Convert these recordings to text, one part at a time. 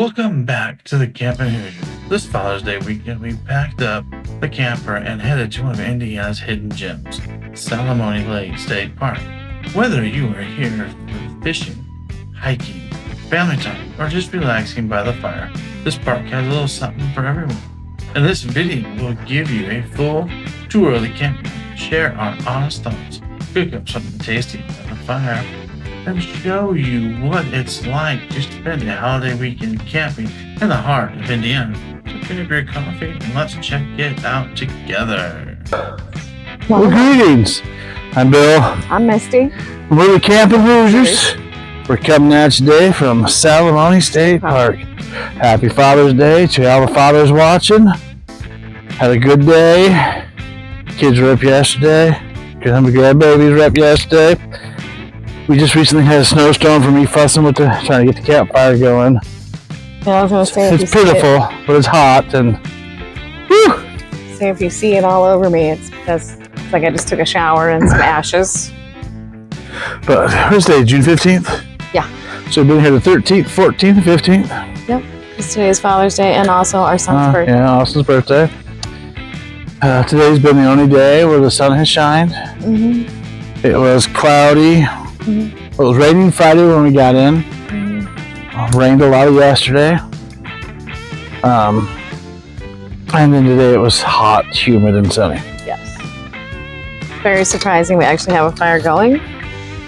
Welcome back to the Camp-N-Hoosiers. This Father's Day weekend, we packed up the camper and headed to one of Indiana's hidden gems, Salamonie State Park. Whether you are here for fishing, hiking, family time, or just relaxing by the fire, this park has a little something for everyone. In this video, we'll give you a full tour of the campground, share our honest thoughts, cook up something tasty by the fire, and show you what it's like to spend a holiday weekend camping in the heart of Indiana. So grab your coffee and let's check it out together. Well, greetings. I'm Bill. I'm Misty. We're the Camp-N-Hoosiers. We're coming at you today from Salamonie State Park. Happy Father's Day to all the fathers watching. Had a good day. Kids were up yesterday. Some grandbabies were up yesterday. We just recently had a snowstorm from me fussing with trying to get the campfire going. Yeah, I was gonna say It's pitiful, but it's hot and whew. Say if you see it all over me, it's because it's like I just took a shower and some ashes. But what's today, June 15th? Yeah. So we've been here the 13th, 14th, 15th. Yep. Because today is Father's Day and also our son's birthday. Yeah, Austin's birthday. Today's been the only day where the sun has shined. Mm-hmm. It was cloudy. Mm-hmm. It was raining Friday when we got in. Rained a lot yesterday. And then today it was hot, humid, and sunny. Yes. Very surprising we actually have a fire going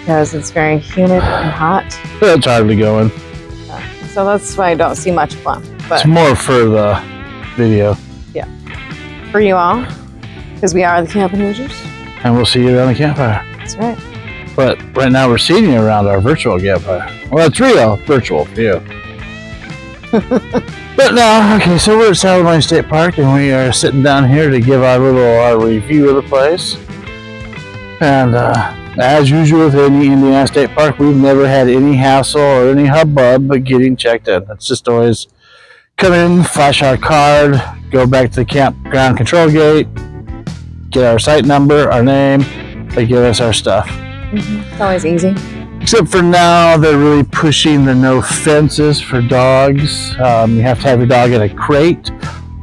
because it's very humid and hot. It's hardly going. So that's why I don't see much fun. But It's more for the video. yeah, for you all, because we are the Camp-N-Hoosiers. And we'll see you around the campfire. That's right. But right now we're seating around our virtual campfire. Well, it's real, virtual for you. But no, okay, so we're at Salamonie State Park and we are sitting down here to give our little review of the place. And as usual with any Indiana State Park, we've never had any hassle or any hubbub but getting checked in. It's just always come in, flash our card, go back to the campground control gate, get our site number, our name, they give us our stuff. Mm-hmm. It's always easy. Except for now, they're really pushing the no fences for dogs. You have to have your dog in a crate,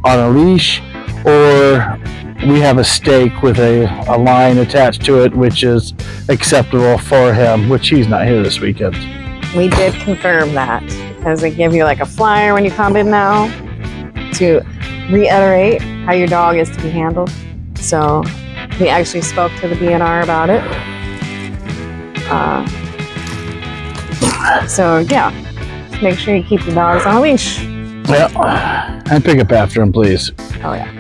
on a leash, or we have a stake with a line attached to it, which is acceptable for him, which he's not here this weekend. We did confirm that because they give you like a flyer when you come in now to reiterate how your dog is to be handled. So we actually spoke to the BNR about it. So yeah, make sure you keep your dogs on a leash. Yeah, and pick up after him, please. Oh yeah.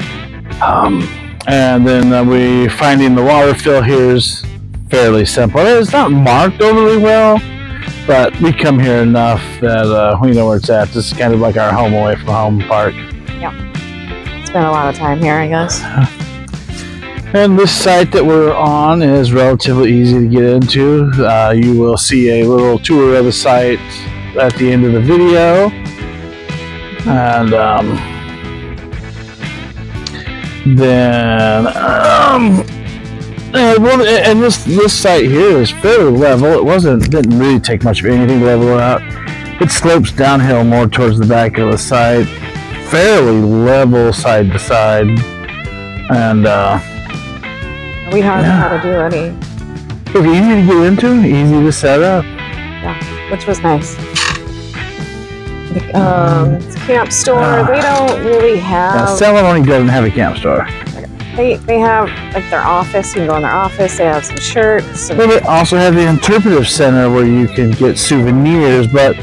And then we finding the water fill here is fairly simple. It's not marked overly well, but we come here enough that we know where it's at. This is kind of like our home away from home park. Yeah. Spent a lot of time here, I guess. And this site that we're on is relatively easy to get into. You will see a little tour of the site at the end of the video. And then and this site here is fairly level. Didn't really take much of anything to level it out. It slopes downhill more towards the back of the site, fairly level side to side, and we hardly had to do any. it's easy to get into, easy to set up. Yeah, which was nice. It's a camp store. They don't really have. Salamonie doesn't have a camp store. They have like their office. You can go in their office. They have some shirts. But they also have the Interpretive Center where you can get souvenirs, but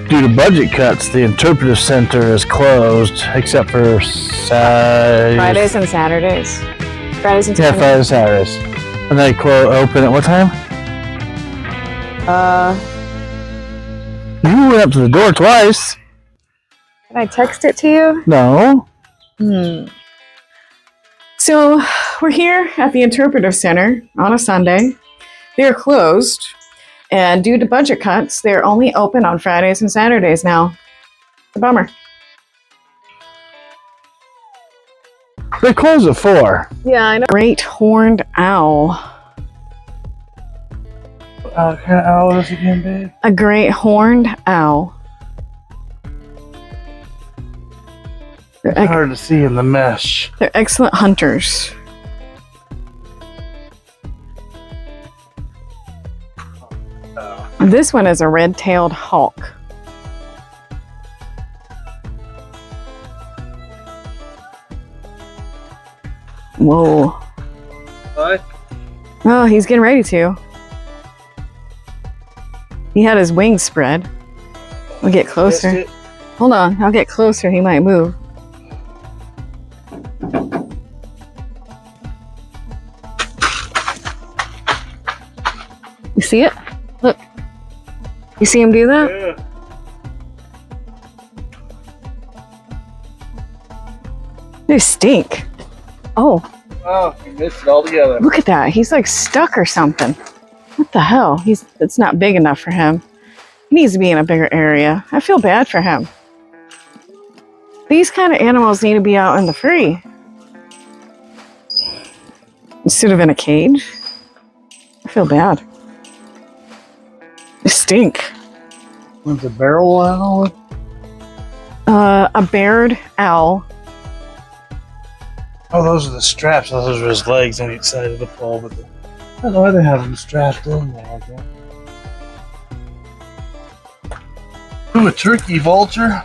due to budget cuts, the Interpretive Center is closed except for Fridays and Saturdays. Fridays and Saturdays. Yeah, Fridays and Saturdays. And they open at what time? You went up to the door twice. Can I text it to you? No. So we're here at the Interpretive Center on a Sunday. They're closed, and due to budget cuts, they're only open on Fridays and Saturdays now. It's a bummer. They close at 4. Yeah, I know. Great horned owl. What kind of owl is it again, babe? A great horned owl. It's hard to see in the mesh. They're excellent hunters. This one is a red-tailed hawk. Whoa. What? Oh, he's getting ready to. He had his wings spread. We'll get closer. Hold on, I'll get closer. He might move. You see it? Look. You see him do that? Yeah. They stink. Oh, Oh, you missed it altogether. look at that. He's like stuck or something. What the hell? It's not big enough for him. He needs to be in a bigger area. I feel bad for him. These kind of animals need to be out in the free. Instead of in a cage. I feel bad. They stink. What's a barrel owl? A barred owl. Oh, those are the straps. Those are his legs on each side of the pole. But I don't know why they have them strapped in there like that. Ooh, a turkey vulture.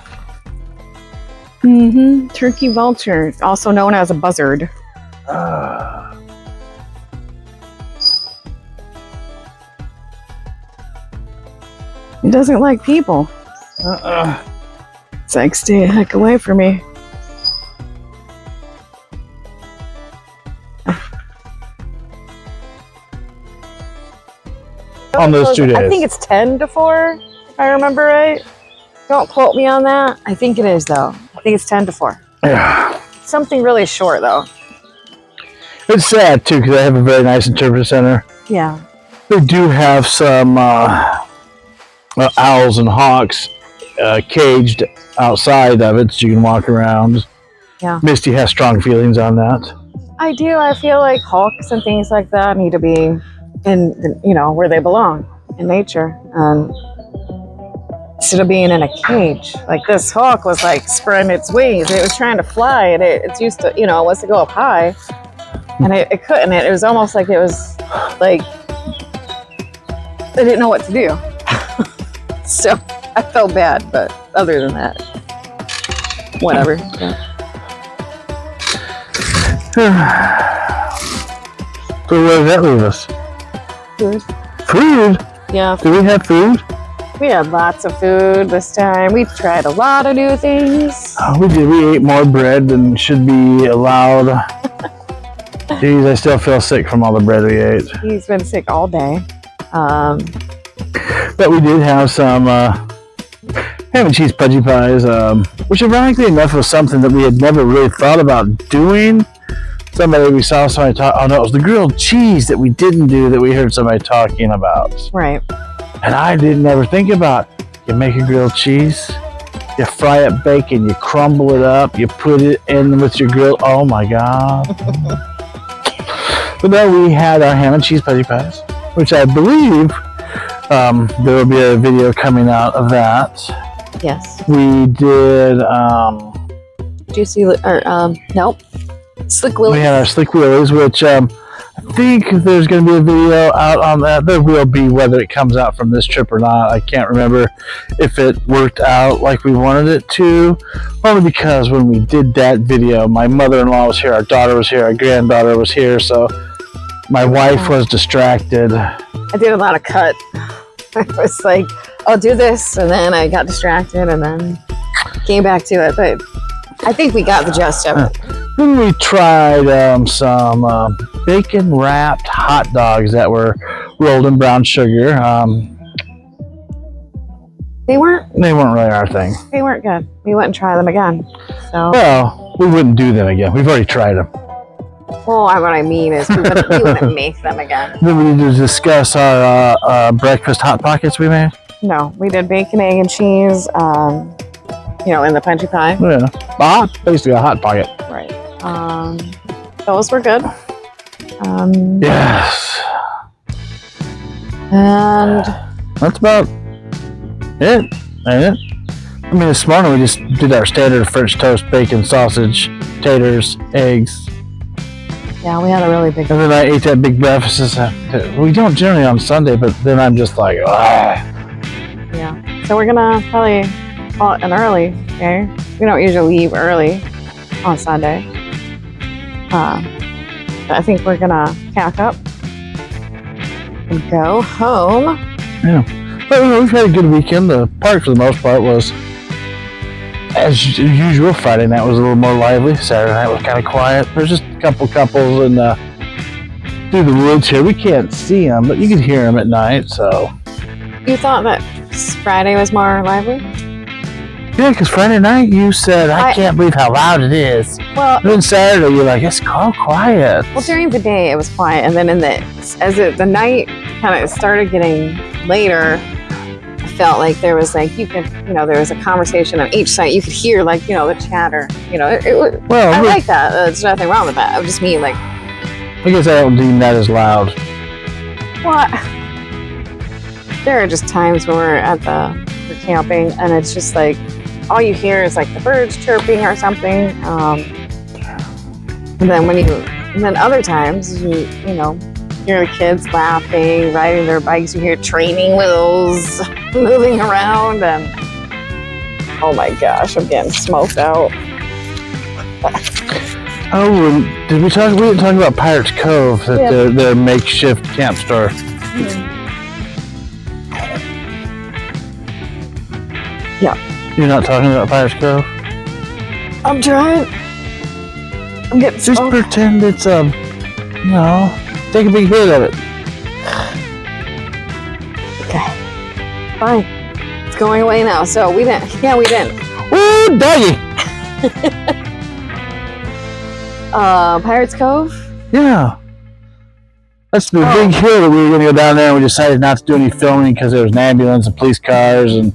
Mm-hmm. Turkey vulture, also known as a buzzard. Ah. He doesn't like people. It's like, stay the heck away from me. On those 2 days. I think it's 10 to 4, if I remember right. Don't quote me on that. I think it is, though. I think it's 10 to 4. Yeah. Something really short, though. It's sad, too, because I have a very nice interpretive center. Yeah. They do have some owls and hawks caged outside of it, so you can walk around. Yeah. Misty has strong feelings on that. I do. I feel like hawks and things like that need to be in, where they belong, in nature. Instead of being in a cage. Like this hawk was like spreading its wings. It was trying to fly, and it's used to, it wants to go up high. And it couldn't. It was almost like it was like they didn't know what to do. So I felt bad, but other than that, whatever. Yeah. So where does that leave us? Food. Food? Yeah, Do we have food? we had lots of food this time. We tried a lot of new things. We did. We ate more bread than should be allowed. Jeez, I still feel sick from all the bread we ate. He's been sick all day. But we did have some ham and cheese pudgy pies, which ironically enough was something that we had never really thought about doing. We saw somebody talk. Oh no, it was the grilled cheese that we didn't do that we heard somebody talking about. Right. And I didn't ever think about. You make a grilled cheese, you fry up bacon, you crumble it up, you put it in with your grill. Oh my god! But then we had our ham and cheese pudgy pies, which I believe there will be a video coming out of that. Yes. We did. Juicy or nope. Slick Willy. We had our Slick Wheelies, which I think there's going to be a video out on that. There will be, whether it comes out from this trip or not. I can't remember if it worked out like we wanted it to. Only because when we did that video, my mother-in-law was here, our daughter was here, our granddaughter was here, so my wife was distracted. I did a lot of cut. I was like, I'll do this, and then I got distracted, and then came back to it. But I think we got the gist of it. Then we tried some bacon-wrapped hot dogs that were rolled in brown sugar. They weren't Really our thing. They weren't good. We wouldn't try them again. So, Well, we wouldn't do them again. We've already tried them. well, what I mean is we wouldn't make them again. Then we need to discuss our breakfast Hot Pockets we made. No, we did bacon, egg, and cheese. In the punchy pie. Yeah, basically a Hot Pocket. Right. Those were good. Yes. And That's about it, ain't it? mean, this morning we just did our standard French toast, bacon, sausage, taters, eggs. Yeah, we had a really big. And then I ate that big breakfast. We don't generally on Sunday, but then I'm just like, ah. Yeah. So we're gonna probably call it an early. Okay. We don't usually leave early on Sunday. But I think we're gonna pack up and go home. Yeah. But we've had a good weekend. The park, for the most part, was as usual. Friday night was a little more lively. Saturday night was kind of quiet. There's just a couple couples in through the woods here. We can't see them, but you can hear them at night. So. You thought that Friday was more lively? Yeah, because Friday night you said, I can't believe how loud it is. Well, and then Saturday you're like, it's all quiet. Well, during the day it was quiet, and then the night kind of started getting later, I felt like there was like there was a conversation on each side. You could hear the chatter. I like that. There's nothing wrong with that. I just mean like. I guess I don't deem that as loud. Well, there are just times when we're we're camping, and it's just like all you hear is like the birds chirping or something. And then other times you hear the kids laughing, riding their bikes. You hear training wheels moving around, and oh my gosh, I'm getting smoked out. Oh, did we talk? We didn't talk about Pirates Cove, their makeshift camp store. Yeah. You're not talking about Pirates Cove? I'm trying. I'm getting Just smoked. pretend it's take a big hit of it. Okay. Fine. It's going away now. So we didn't. Yeah, we didn't. Ooh, doggy. Pirates Cove? Yeah. That's the big hill that we were going to go down there, and we decided not to do any filming because there was an ambulance and police cars and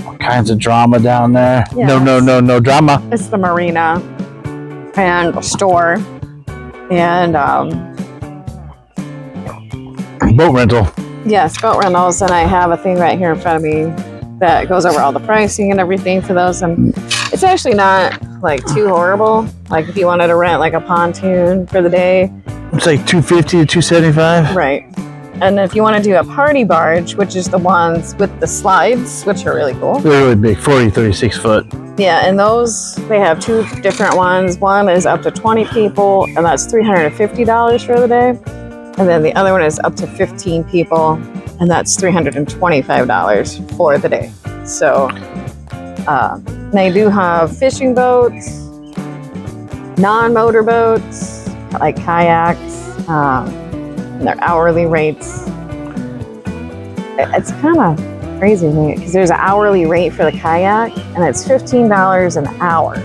all kinds of drama down there. Yeah. No drama. It's the Marina and store and boat rental. Yes, boat rentals, and I have a thing right here in front of me that goes over all the pricing and everything for those, and it's actually not like too horrible. Like if you wanted to rent like a pontoon for the day, it's like $250 to $275. right? And if you want to do a party barge, which is the ones with the slides, which are really cool. They're really big, 36 foot. Yeah, and those, they have two different ones. One is up to 20 people, and that's $350 for the day. And then the other one is up to 15 people, and that's $325 for the day. So they do have fishing boats, non-motor boats, like kayaks, and their hourly rates. It's kind of crazy because there's an hourly rate for the kayak, and it's $15 an hour.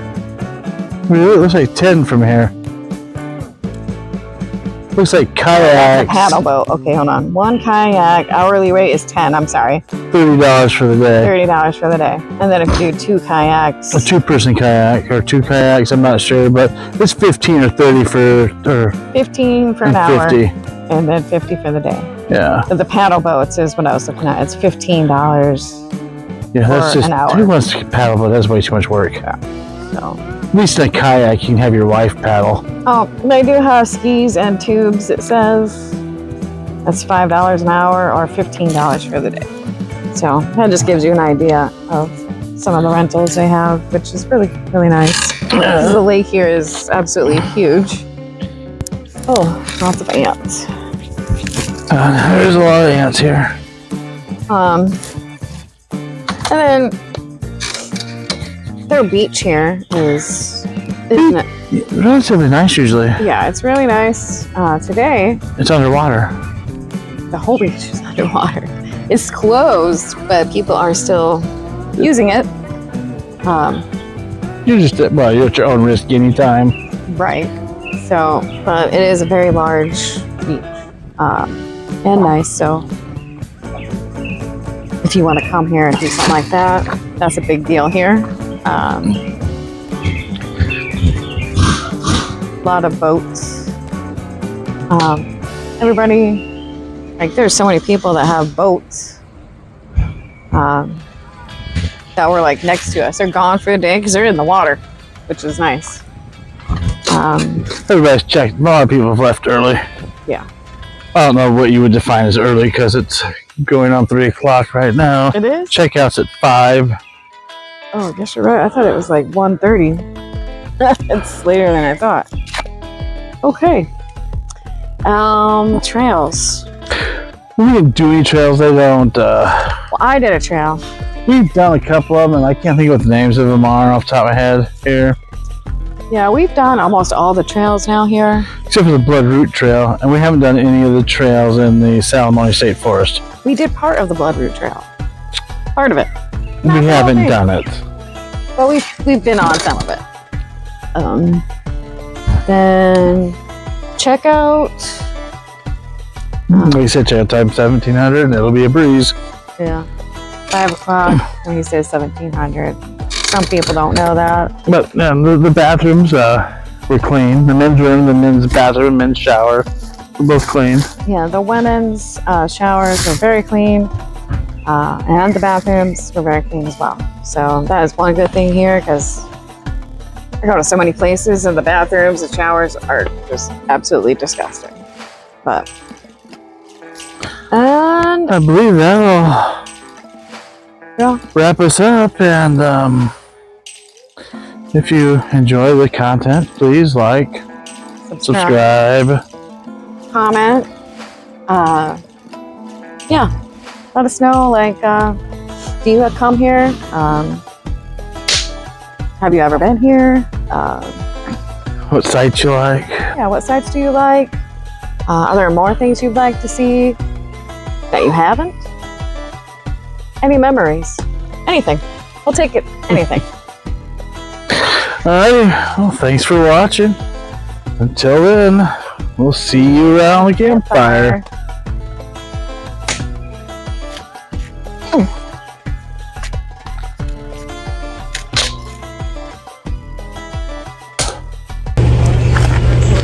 Really? It looks like 10 from here. Looks like kayaks. A paddle boat. Okay, hold on. One kayak hourly rate is 10. I'm sorry. $30 for the day. $30 for the day. And then if you do two kayaks. A two-person kayak or two kayaks, I'm not sure, but it's 15 or 30 for 15 for an hour. 50. And then 50 for the day. Yeah. So the paddle boats is what I was looking at. It's $15 yeah, that's just an hour. Who wants to paddle boat? That's way too much work. Yeah. So. At least in a kayak, you can have your wife paddle. Oh, they do have skis and tubes, it says. That's $5 an hour or $15 for the day. So that just gives you an idea of some of the rentals they have, which is really, really nice. The lake here is absolutely huge. Oh, lots of ants. There's a lot of ants here. And then their beach here isn't it? Relatively nice usually. Yeah, it's really nice. Today, It's underwater. the whole beach is underwater. It's closed, but people are still using it. You're at your own risk anytime. Right. So, but it is a very large beach and nice. So, if you want to come here and do something like that, that's a big deal here. A lot of boats. Everybody, like, there's so many people that have boats. that were like next to us are gone for the day because they're in the water, which is nice. Everybody's checked. A lot of people have left early. Yeah. I don't know what you would define as early because it's going on 3 o'clock right now. It is? Checkout's at 5. Oh, I guess you're right. I thought it was like 1:30. It's later than I thought. Okay. Trails. We didn't do any trails. They don't. Well, I did a trail. We've done a couple of them, and I can't think of what the names of them are off the top of my head here. Yeah, we've done almost all the trails now here. Except for the Blood Root Trail, and we haven't done any of the trails in the Salamonie State Forest. We did part of the Blood Root Trail. Part of it. We haven't done it. But we've been on some of it. Then check out. We said check out time 1700, and it'll be a breeze. Yeah, 5 o'clock when he says 1700. Some people don't know that. But yeah, the bathrooms were clean. The men's room, the men's bathroom, men's shower were both clean. Yeah, the women's showers were very clean. And the bathrooms were very clean as well. So that is one good thing here because I go to so many places and the bathrooms and showers are just absolutely disgusting. But, and I believe that'll wrap us up. And if you enjoy the content, please like, subscribe, comment. Yeah. Let us know, like, do you come here? Have you ever been here? what sites you like. Yeah, what sites do you like? Are there more things you'd like to see that you haven't? Any memories? Anything. We'll take it. Anything. Alright, well, thanks for watching. Until then, we'll see you around the campfire.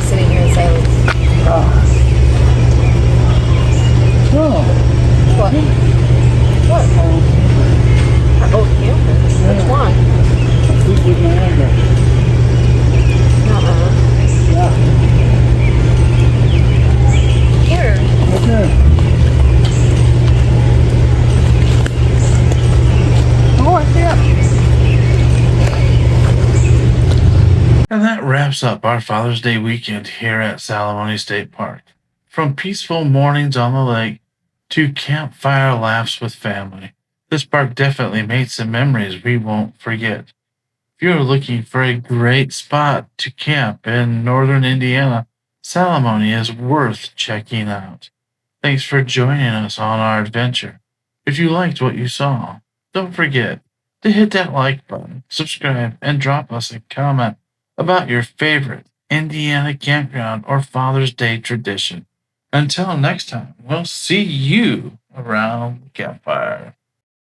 Sitting here in silence. What? What? Our old camper. Which one? Here. Oh, I see it. And that wraps up our Father's Day weekend here at Salamonie State Park. From peaceful mornings on the lake to campfire laughs with family, this park definitely made some memories we won't forget. If you're looking for a great spot to camp in northern Indiana, Salamonie is worth checking out. Thanks for joining us on our adventure. If you liked what you saw, don't forget to hit that like button, subscribe, and drop us a comment about your favorite Indiana campground or Father's Day tradition. Until next time, we'll see you around the campfire.